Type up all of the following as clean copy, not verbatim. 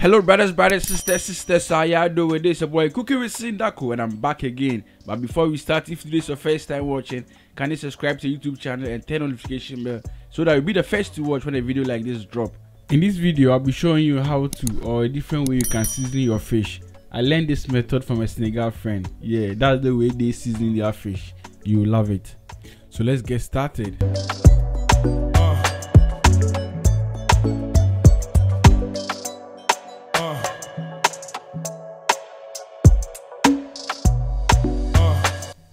Hello brothers, sisters, how y'all doing? This is your boy Cooking with Sindako and I'm back again. But before we start, if this is your first time watching, can you subscribe to the YouTube channel and turn on notification bell so that you'll be the first to watch when a video like this drop. In this video, I'll be showing you how to, or a different way you can season your fish. I learned this method from a Senegal friend. Yeah, that's the way they season their fish. You'll love it. So let's get started.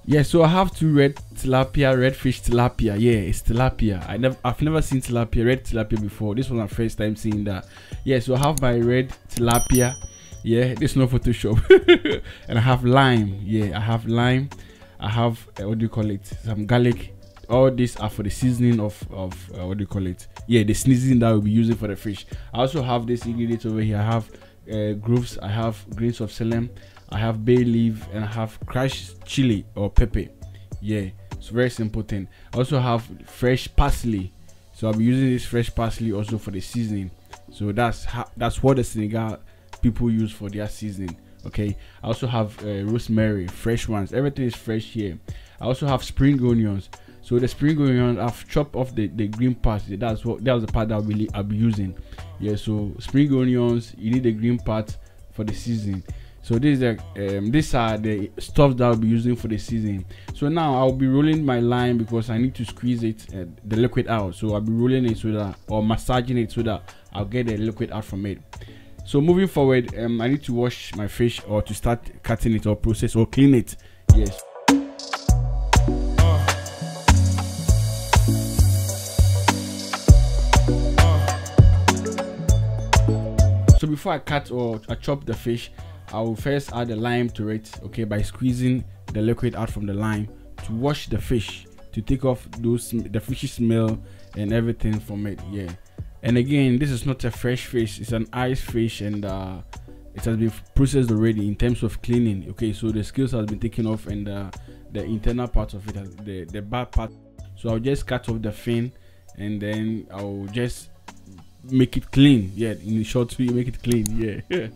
Yeah, so I have two red fish tilapia. Yeah, it's tilapia. I've never seen red tilapia before. This was my first time seeing that. Yeah, so I have my red tilapia. Yeah, this is no Photoshop. And I have lime. Yeah, I have lime. I have what do you call it? Some garlic. All these are for the seasoning of what do you call it? Yeah, the seasoning that we'll be using for the fish. I also have this ingredient over here. I have cloves. I have grains of selim. I have bay leaf, and I have crushed chili or pepper. Yeah, it's a very simple thing. I also have fresh parsley, so I'll be using this fresh parsley also for the seasoning. So that's what the Senegal people use for their seasoning. Okay, I also have rosemary, fresh ones. Everything is fresh here. I also have spring onions. So the spring onions, I've chopped off the green part. That was the part that I'll be using. Yeah, so spring onions, you need the green part for the seasoning. So these are the stuff that I'll be using for the seasoning. So now I'll be rolling my lime because I need to squeeze it, the liquid out. So I'll be rolling it so that, or massaging it so that I'll get the liquid out from it. So moving forward, I need to wash my fish or to start cutting it or process or clean it. Yes. So before I cut or I chop the fish, I will first add the lime to it, okay, by squeezing the liquid out from the lime to wash the fish, to take off the fishy smell and everything from it. Yeah, and again, this is not a fresh fish, it's an ice fish, and it has been processed already in terms of cleaning. Okay, so the scales has been taken off and the internal part of it, the bad part. So I'll just cut off the fin and then I'll just make it clean. Yeah, in short, we make it clean. Yeah.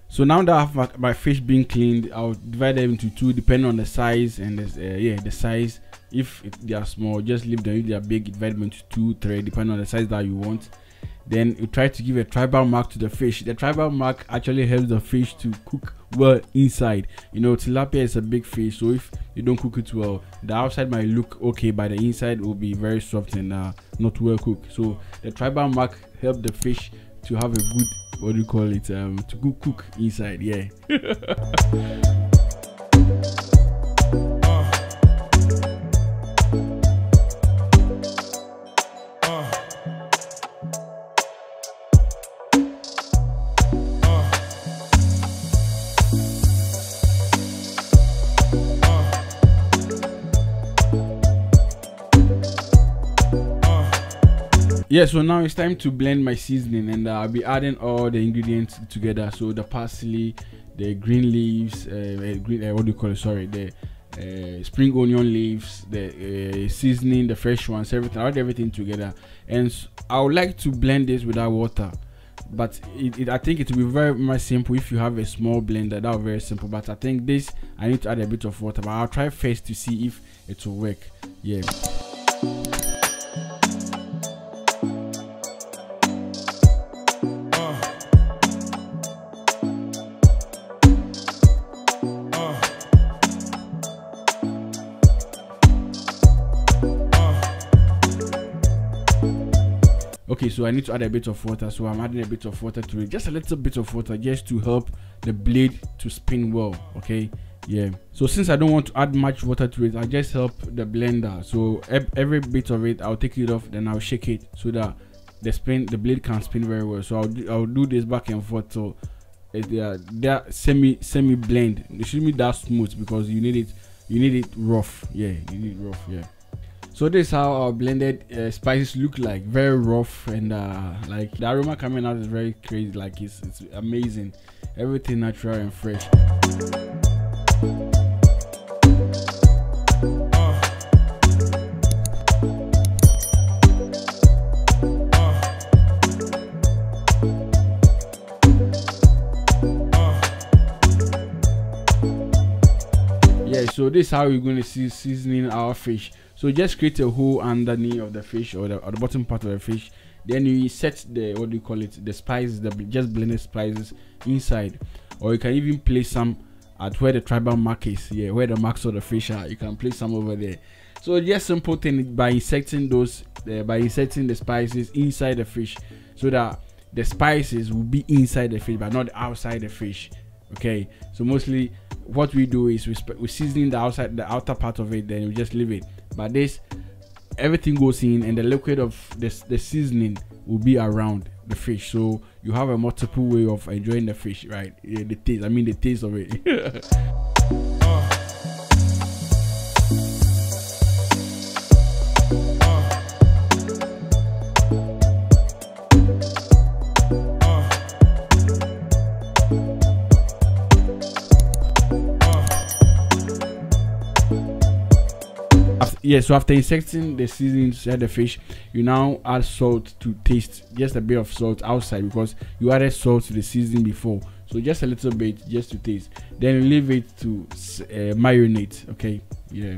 So now that I have my fish being cleaned, I'll divide them into two depending on the size and the size. If they are small, just leave them. If they are big, divide them into 2, 3 depending on the size that you want. Then you try to give a tribal mark to the fish. The tribal mark actually helps the fish to cook well inside. You know, tilapia is a big fish, so if you don't cook it well, the outside might look okay, but the inside will be very soft and not well cooked. So the tribal mark helps the fish to have a good, what do you call it, to cook inside. Yeah. Yeah, so now it's time to blend my seasoning, and I'll be adding all the ingredients together. So the parsley, the green leaves, the spring onion leaves, the seasoning, the fresh ones, everything. I add everything together, and I would like to blend this without water. but I think it will be very much simple if you have a small blender. That will be very simple, but I think this I need to add a bit of water, but I'll try first to see if it will work. Yeah. Okay, so I need to add a bit of water, so I'm adding a bit of water to it, just a little bit of water, just to help the blade to spin well. Okay, yeah. So since I don't want to add much water to it, I just help the blender. So every bit of it, I'll take it off, then I'll shake it so that the blade can spin very well. So I'll do this back and forth, so they're semi blend. It shouldn't be that smooth because you need it rough. Yeah, you need it rough. Yeah. So this is how our blended spices look like, very rough, and like the aroma coming out is very crazy. Like it's amazing, everything natural and fresh. Yeah, so this is how we're going to see seasoning our fish. So just create a hole underneath of the fish, or the bottom part of the fish. Then you set the, what do you call it, the spices, the just blended spices inside, or you can even place some at where the tribal mark is. Yeah, where the marks of the fish are, you can place some over there. So just simple thing, by inserting those, by inserting the spices inside the fish, so that the spices will be inside the fish but not outside the fish. Okay, so mostly what we do is we season the outer part of it, then we just leave it. But this, everything goes in, and the liquid of the seasoning will be around the fish, so you have a multiple way of enjoying the fish, right? Yeah, the taste, I mean the taste of it. Yeah, so after inserting the seasoning inside the fish, you now add salt to taste, just a bit of salt outside, because you added salt to the seasoning before, so just a little bit just to taste. Then you leave it to marinate. Okay, yeah.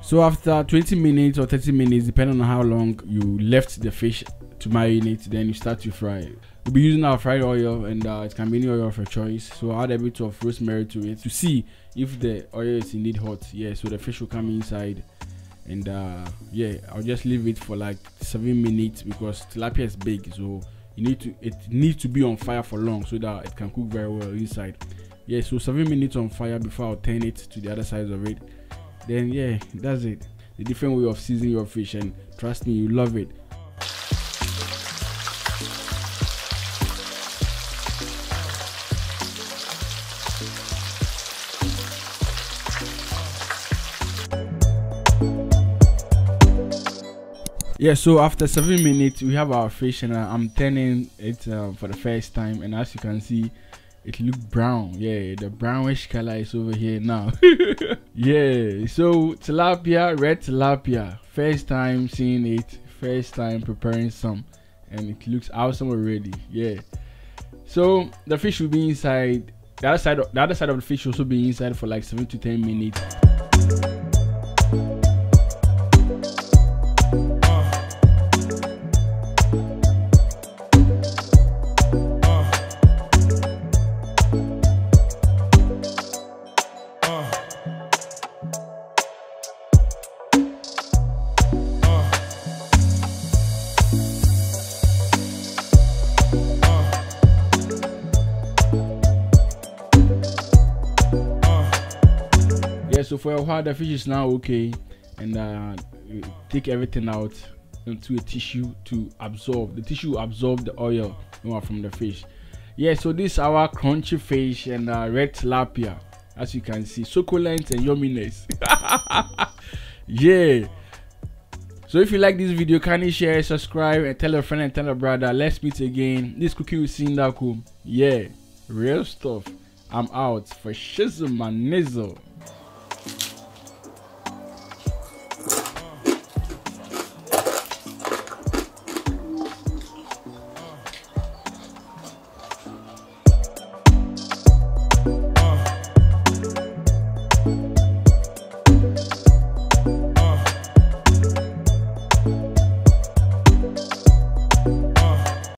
So after 20 minutes or 30 minutes, depending on how long you left the fish to marinate, then you start to fry. We'll be using our fried oil, and it can be any oil of your choice. So add a bit of rosemary to it to see if the oil is indeed hot. Yeah, so the fish will come inside, and yeah, I'll just leave it for like 7 minutes, because tilapia is big, so it needs to be on fire for long so that it can cook very well inside. Yeah, so 7 minutes on fire before I'll turn it to the other side of it. Then yeah, that's it. The different way of seasoning your fish, and trust me, you love it. Yeah, so after 7 minutes we have our fish, and I'm turning it for the first time, and as you can see, it looked brown. Yeah, the brownish color is over here now. Yeah, so tilapia, red tilapia, first time seeing it, first time preparing some, and it looks awesome already. Yeah, so the fish will be inside, the other side of the fish will also be inside for like 7 to 10 minutes. So for a while the fish is now okay, and take everything out into a tissue to absorb. The tissue will absorb the oil from the fish. Yeah, so this is our crunchy fish and red tilapia. As you can see, succulent and yumminess. Yeah. So if you like this video, kindly share, subscribe, and tell a friend and tell a brother. Let's meet again. This cooking with Sindaku. Yeah, real stuff. I'm out for shizzle my nizzle.